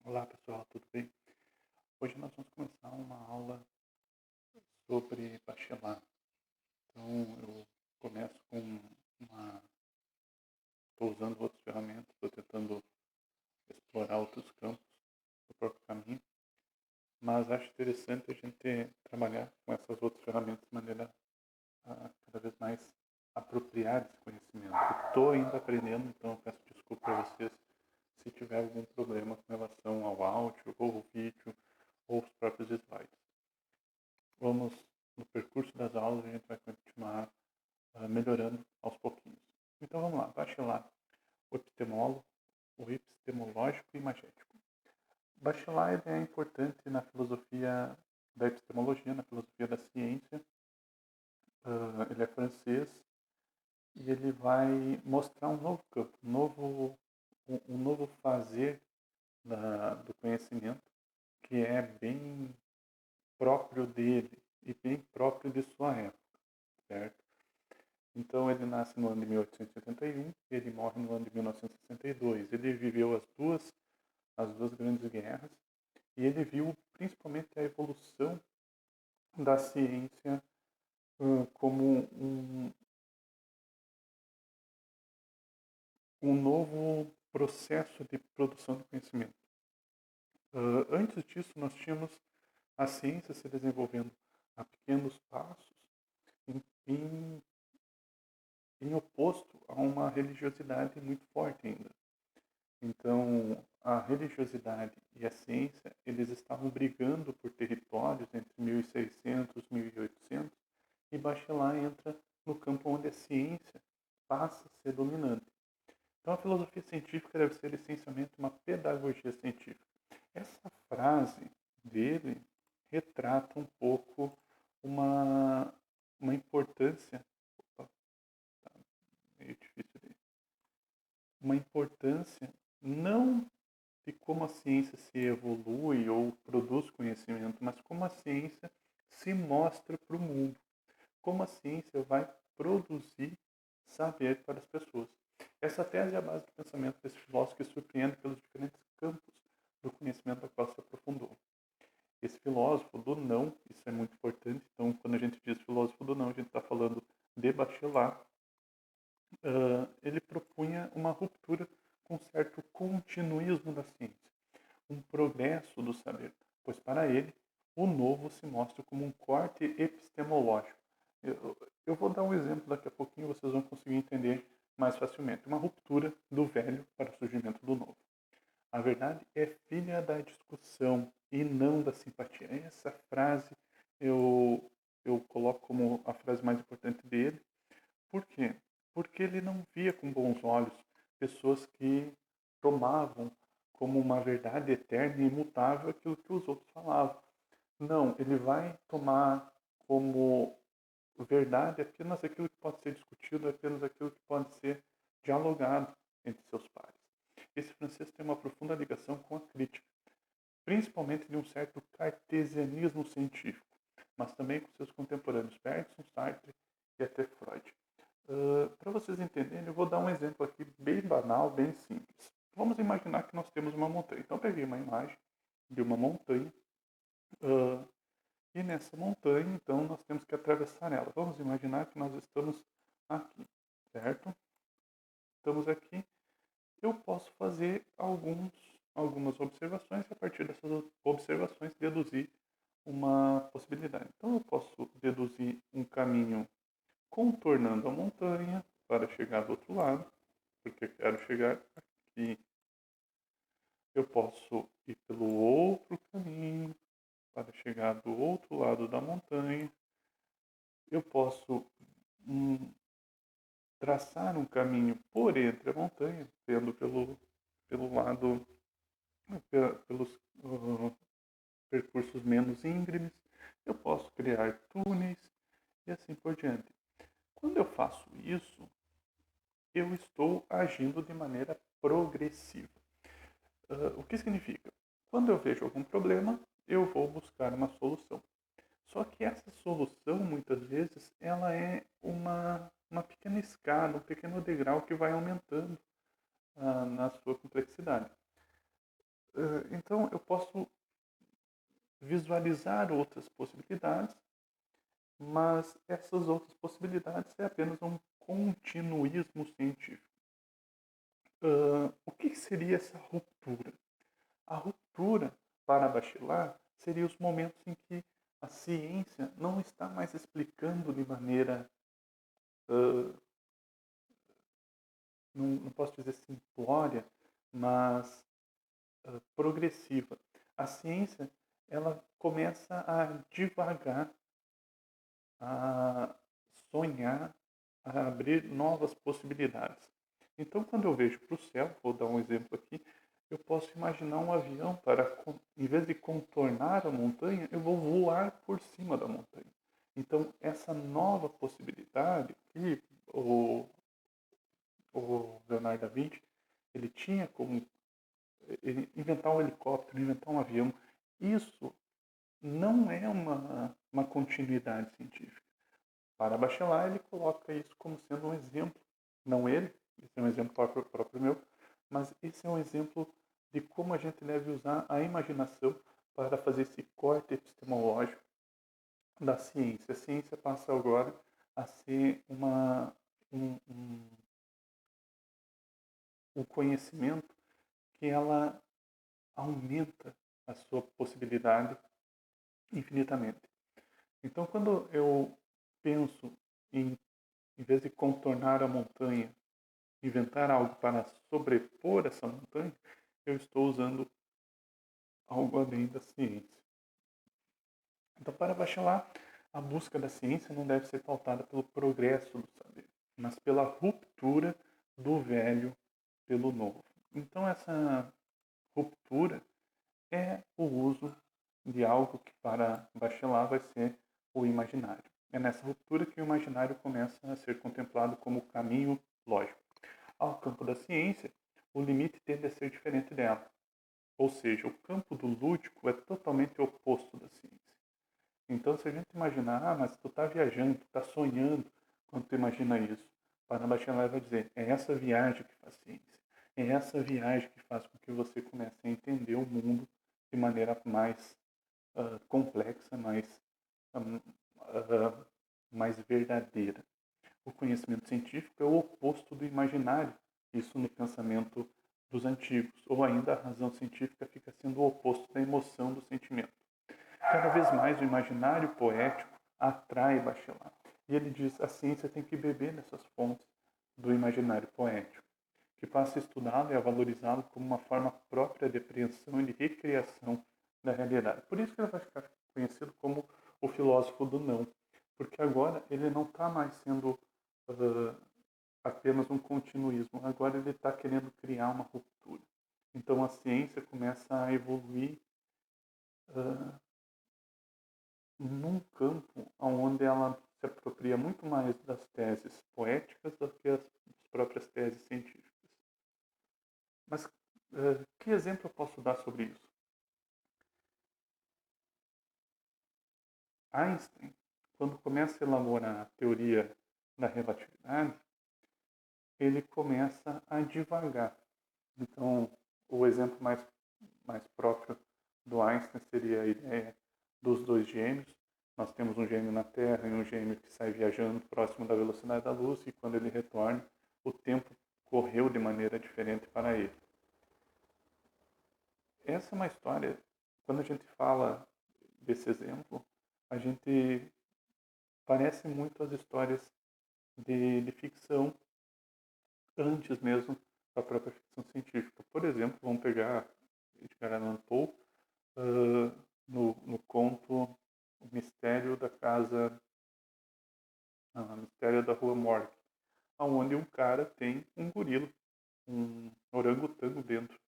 Olá pessoal, tudo bem? Hoje nós vamos começar uma aula sobre Bachelard. Então eu começo com uma. Estou usando outras ferramentas, estou tentando explorar outros campos do próprio caminho, mas acho interessante a gente trabalhar com essas outras ferramentas de maneira a cada vez mais apropriar esse conhecimento. Estou ainda aprendendo, então eu peço desculpa para vocês se tiver algum problema com relação ao áudio ou ao vídeo ou os próprios slides. Vamos, no percurso das aulas, a gente vai continuar melhorando aos pouquinhos. Então vamos lá, Bachelard, o epistemológico e imagético. Bachelard é importante na filosofia da epistemologia, na filosofia da ciência. Ele é francês e ele vai mostrar um novo campo, um novo fazer do conhecimento que é bem próprio dele e bem próprio de sua época, certo? Então ele nasce no ano de 1881, ele morre no ano de 1962. Ele viveu as duas grandes guerras e ele viu principalmente a evolução da ciência como um novo processo de produção de conhecimento. Antes disso, nós tínhamos a ciência se desenvolvendo a pequenos passos em, em, em oposto a uma religiosidade muito forte ainda. Então, a religiosidade e a ciência, eles estavam brigando por territórios entre 1600 e 1800, e Bachelard entra no campo onde a ciência passa a ser dominante. Então, a filosofia científica deve ser essencialmente uma pedagogia científica. Essa frase dele retrata um pouco uma importância, opa, tá meio difícil de, uma importância não de como a ciência se evolui ou produz conhecimento, mas como a ciência se mostra para o mundo, como a ciência vai produzir saber para as pessoas. Essa tese é a base do pensamento desse filósofo que surpreende pelos diferentes campos do conhecimento a qual se aprofundou. Esse filósofo do não, isso é muito importante, então quando a gente diz filósofo do não, a gente está falando de Bachelard. Ele propunha uma ruptura com um certo continuismo da ciência, um progresso do saber, pois para ele o novo se mostra como um corte epistemológico. Eu vou dar um exemplo daqui a pouquinho, vocês vão conseguir entender mais facilmente. Uma ruptura do velho para o surgimento do novo. A verdade é filha da discussão e não da simpatia. Essa frase eu coloco como a frase mais importante dele. Por quê? Porque ele não via com bons olhos pessoas que tomavam como uma verdade eterna e imutável aquilo que os outros falavam. Não, ele vai tomar como verdade apenas aquilo que pode ser discutido, apenas aquilo que pode ser dialogado entre seus pares. Esse francês tem uma profunda ligação com a crítica, principalmente de um certo cartesianismo científico, mas também com seus contemporâneos Bergson, Sartre e até Freud. Para vocês entenderem, eu vou dar um exemplo aqui bem banal, bem simples. Vamos imaginar que nós temos uma montanha. Então, eu peguei uma imagem de uma montanha e nessa montanha, então, nós temos que atravessar ela. Vamos imaginar que nós estamos aqui, certo? Estamos aqui. Eu posso fazer algumas observações e a partir dessas observações deduzir uma possibilidade. Então, eu posso deduzir um caminho contornando a montanha para chegar do outro lado, porque eu quero chegar aqui. Eu posso ir pelo outro caminho para chegar do outro lado da montanha. Eu posso traçar um caminho por entre a montanha, tendo pelo lado, pelos percursos menos íngremes. Eu posso criar túneis e assim por diante. Quando eu faço isso, eu estou agindo de maneira progressiva. O que significa? Quando eu vejo algum problema, eu vou buscar uma solução. Só que essa solução, muitas vezes, ela é uma pequena escada, um pequeno degrau que vai aumentando na sua complexidade. Então, eu posso visualizar outras possibilidades, mas essas outras possibilidades é apenas um continuismo científico. O que seria essa ruptura? A ruptura para Bachelard seria os momentos em que a ciência não está mais explicando de maneira, não posso dizer simplória, mas progressiva. A ciência ela começa a divagar, a sonhar, a abrir novas possibilidades. Então, quando eu vejo para o céu, vou dar um exemplo aqui, eu posso imaginar um avião para, em vez de contornar a montanha, eu vou voar por cima da montanha. Então, essa nova possibilidade que o Leonardo da Vinci ele tinha como inventar um helicóptero, inventar um avião, isso não é uma continuidade científica. Para Bachelard, ele coloca isso como sendo um exemplo, não ele, esse é um exemplo próprio meu, mas esse é um exemplo de como a gente deve usar a imaginação para fazer esse corte epistemológico da ciência. A ciência passa agora a ser um conhecimento que ela aumenta a sua possibilidade infinitamente. Então, quando eu penso em vez de contornar a montanha, inventar algo para sobrepor essa montanha, eu estou usando algo além da ciência. Então, para Bachelard, a busca da ciência não deve ser pautada pelo progresso do saber, mas pela ruptura do velho pelo novo. Então, essa ruptura é o uso de algo que para Bachelard vai ser o imaginário. É nessa ruptura que o imaginário começa a ser contemplado como caminho lógico. Ao campo da ciência, o limite tende a ser diferente dela. Ou seja, o campo do lúdico é totalmente oposto da ciência. Então, se a gente imaginar, mas tu está viajando, tu está sonhando quando tu imagina isso, para Bachelard vai dizer, é essa viagem que faz ciência. É essa viagem que faz com que você comece a entender o mundo de maneira mais complexa, mais verdadeira. O conhecimento científico é o oposto do imaginário, isso no pensamento dos antigos, ou ainda a razão científica fica sendo o oposto da emoção do sentimento. Cada vez mais o imaginário poético atrai Bachelard. E ele diz a ciência tem que beber nessas fontes do imaginário poético, que passa a estudá-lo e a valorizá-lo como uma forma própria de apreensão e de recriação da realidade. Por isso que ele vai ficar conhecido como o filósofo do não, porque agora ele não está mais sendo apenas um continuismo, agora ele está querendo criar uma ruptura. Então a ciência começa a evoluir num campo onde ela se apropria muito mais das teses poéticas do que as próprias teses científicas. Mas que exemplo eu posso dar sobre isso? Einstein, quando começa a elaborar a teoria da relatividade, ele começa a divagar. Então, o exemplo mais próprio do Einstein seria a ideia dos dois gêmeos. Nós temos um gêmeo na Terra e um gêmeo que sai viajando próximo da velocidade da luz e quando ele retorna, o tempo correu de maneira diferente para ele. Essa é uma história, quando a gente fala desse exemplo, a gente parece muito as histórias de ficção antes mesmo da própria ficção científica. Por exemplo, vamos pegar Edgar Allan Poe no conto O Mistério da Casa, O Mistério da Rua Morgue, onde um cara tem um gorila, um orangotango dentro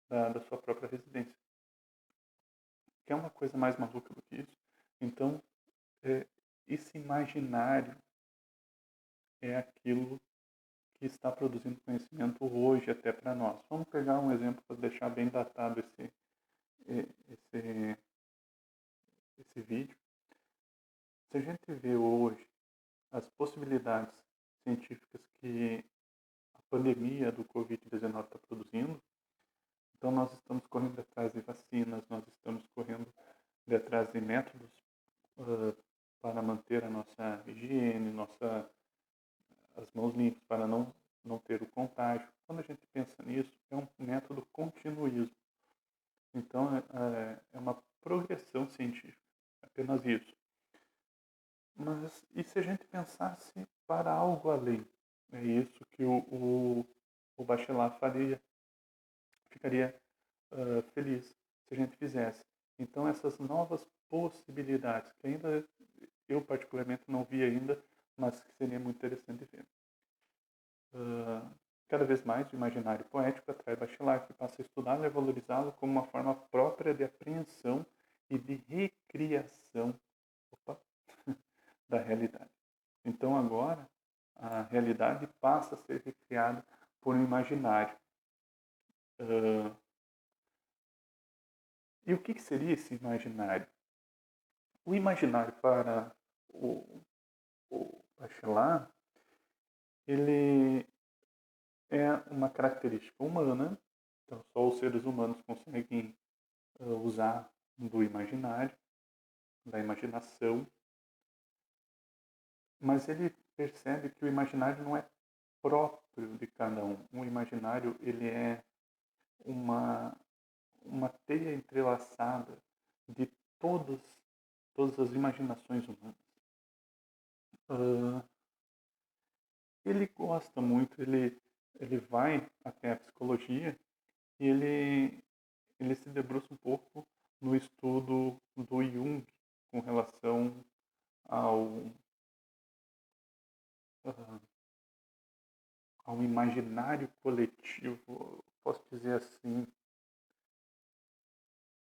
da sua própria residência. Que é uma coisa mais maluca do que isso. Então, esse imaginário é aquilo que está produzindo conhecimento hoje até para nós. Vamos pegar um exemplo para deixar bem datado esse vídeo. Se a gente vê hoje as possibilidades científicas que a pandemia do Covid-19 está produzindo, Então, nós estamos correndo atrás de vacinas, nós estamos correndo atrás de métodos para manter a nossa higiene, as mãos limpas, para não ter o contágio. Quando a gente pensa nisso, é um método continuismo. Então, é uma progressão científica, apenas isso. Mas e se a gente pensasse para algo além? É isso que o Bachelard faria, ficaria feliz se a gente fizesse. Então, essas novas possibilidades, que ainda eu particularmente não vi ainda, mas que seria muito interessante ver. Cada vez mais o imaginário poético atrai Bachelard, que passa a estudá-lo e valorizá-lo como uma forma própria de apreensão e de recriação da realidade. Então agora a realidade passa a ser recriada por um imaginário. E o que seria esse imaginário? O imaginário para o Bachelard, ele é uma característica humana, então só os seres humanos conseguem usar do imaginário, da imaginação, mas ele percebe que o imaginário não é próprio de cada um. O imaginário ele é uma teia entrelaçada de todas as imaginações humanas. Ele gosta muito, ele vai até a psicologia e ele se debruça um pouco no estudo do Jung com relação ao imaginário coletivo, posso dizer assim,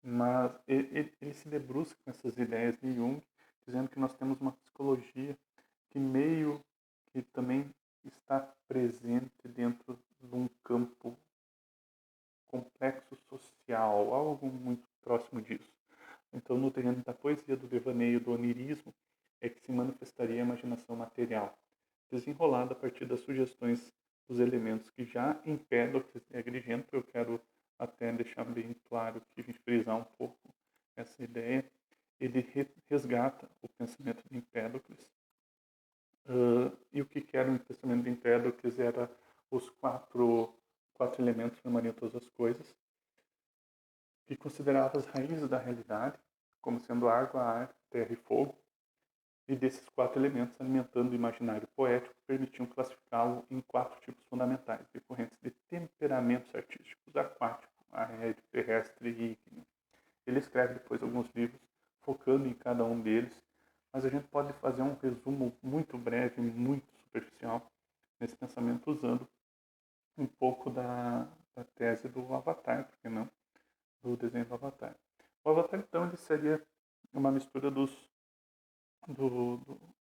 mas ele se debruça com essas ideias de Jung, dizendo que nós temos uma psicologia que meio que também está presente dentro de um campo complexo social, algo muito próximo disso. Então, no terreno da poesia, do devaneio, do onirismo, é que se manifestaria a imaginação material, desenrolada a partir das sugestões dos elementos que já Empédocles e Agrigento, eu quero até deixar bem claro que a gente frisar um pouco essa ideia, ele resgata o pensamento de Empédocles. E o que era o pensamento de Empédocles era os quatro elementos formariam todas as coisas, que considerava as raízes da realidade como sendo água, ar, terra e fogo, e desses quatro elementos, alimentando o imaginário poético, permitiam classificá-lo em quatro tipos fundamentais, decorrentes de temperamentos artísticos: aquático, aéreo, terrestre e ígneo. Ele escreve depois alguns livros focando em cada um deles, mas a gente pode fazer um resumo muito breve, muito superficial, nesse pensamento, usando um pouco da tese do Avatar, por que não? Do desenho do Avatar. O Avatar, então, ele seria uma mistura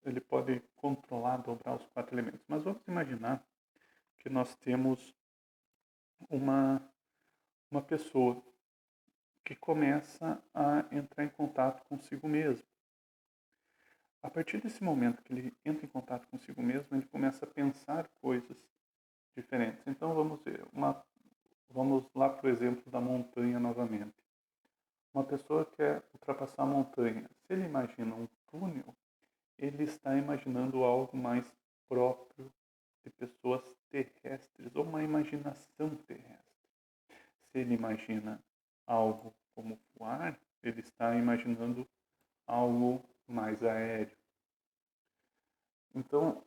ele pode controlar, dobrar os quatro elementos. Mas vamos imaginar que nós temos uma pessoa que começa a entrar em contato consigo mesmo. A partir desse momento que ele entra em contato consigo mesmo, ele começa a pensar coisas diferentes. Então vamos ver, vamos lá para o exemplo da montanha novamente. Uma pessoa quer ultrapassar a montanha. Se ele imagina um túnel, ele está imaginando algo mais próprio de pessoas terrestres, ou uma imaginação terrestre. Se ele imagina algo como voar, ele está imaginando algo mais aéreo. Então,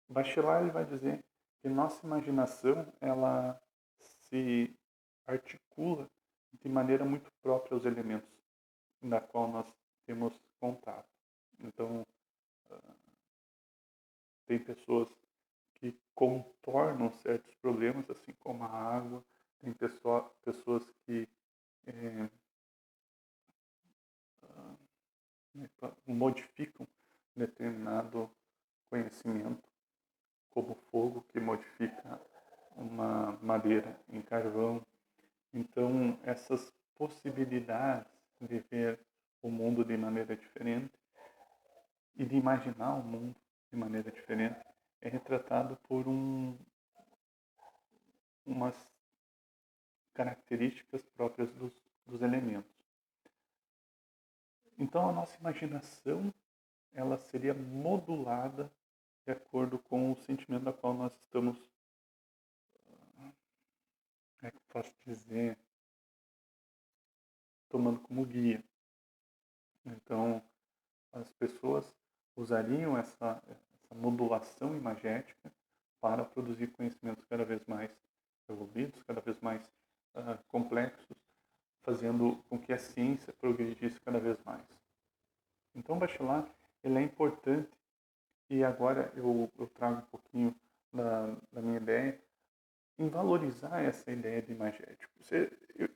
Bachelard ele vai dizer que nossa imaginação ela se articula de maneira muito própria aos elementos da qual nós temos contato. Então, tem pessoas que contornam certos problemas, assim como a água. Tem pessoas que modificam determinado conhecimento, como fogo que modifica uma madeira em carvão. Então, essas possibilidades de ver o mundo de maneira diferente e de imaginar o mundo de maneira diferente é retratado por características próprias dos elementos. Então, a nossa imaginação ela seria modulada de acordo com o sentimento da qual nós estamos, como é que eu posso dizer, tomando como guia. Então, as pessoas usariam essa modulação imagética para produzir conhecimentos cada vez mais evoluídos, cada vez mais complexos, fazendo com que a ciência progredisse cada vez mais. Então, o Bachelard ele é importante, e agora eu trago um pouquinho da minha ideia em valorizar essa ideia de imagético.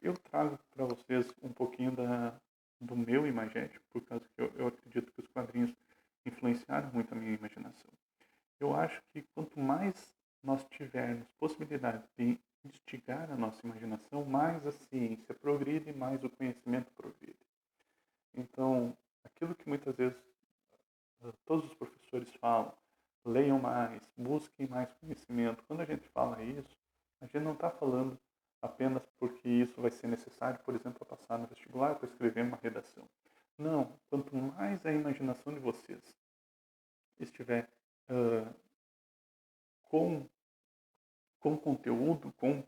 Eu trago para vocês um pouquinho do meu imagético, por causa que eu acredito que os quadrinhos influenciaram muito a minha imaginação. Eu acho que quanto mais nós tivermos possibilidade de instigar a nossa imaginação, mais a ciência progride e mais o conhecimento progride. Então, aquilo que muitas vezes todos os professores falam, leiam mais, busquem mais conhecimento. Quando a gente fala isso, a gente não está falando apenas porque isso vai ser necessário, por exemplo, para passar no vestibular, para escrever uma redação. Não, quanto mais a imaginação de vocês estiver com conteúdo, com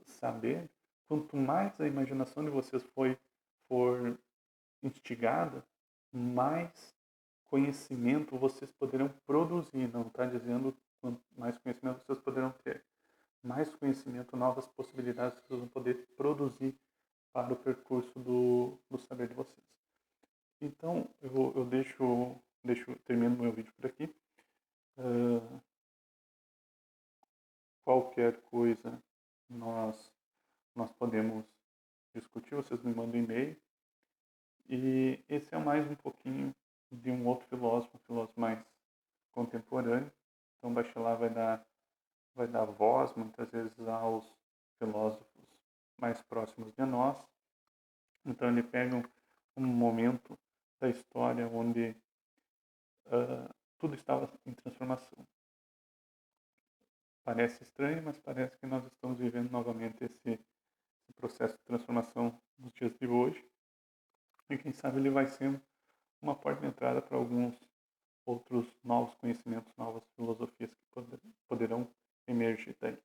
saber, quanto mais a imaginação de vocês for instigada, mais conhecimento vocês poderão produzir. Não está dizendo quanto mais conhecimento vocês poderão ter. Mais conhecimento, novas possibilidades vocês vão poder produzir para o percurso do saber de vocês. Então, eu termino meu vídeo por aqui. Qualquer coisa nós podemos discutir, vocês me mandam um e-mail. E esse é mais um pouquinho de um outro filósofo, um filósofo mais contemporâneo. Então, Bachelard vai dar voz, muitas vezes, aos filósofos mais próximos de nós. Então, ele pega um momento da história onde tudo estava em transformação. Parece estranho, mas parece que nós estamos vivendo novamente esse processo de transformação nos dias de hoje. E quem sabe ele vai ser uma porta de entrada para alguns outros novos conhecimentos, novas filosofias que poderão emergir daí.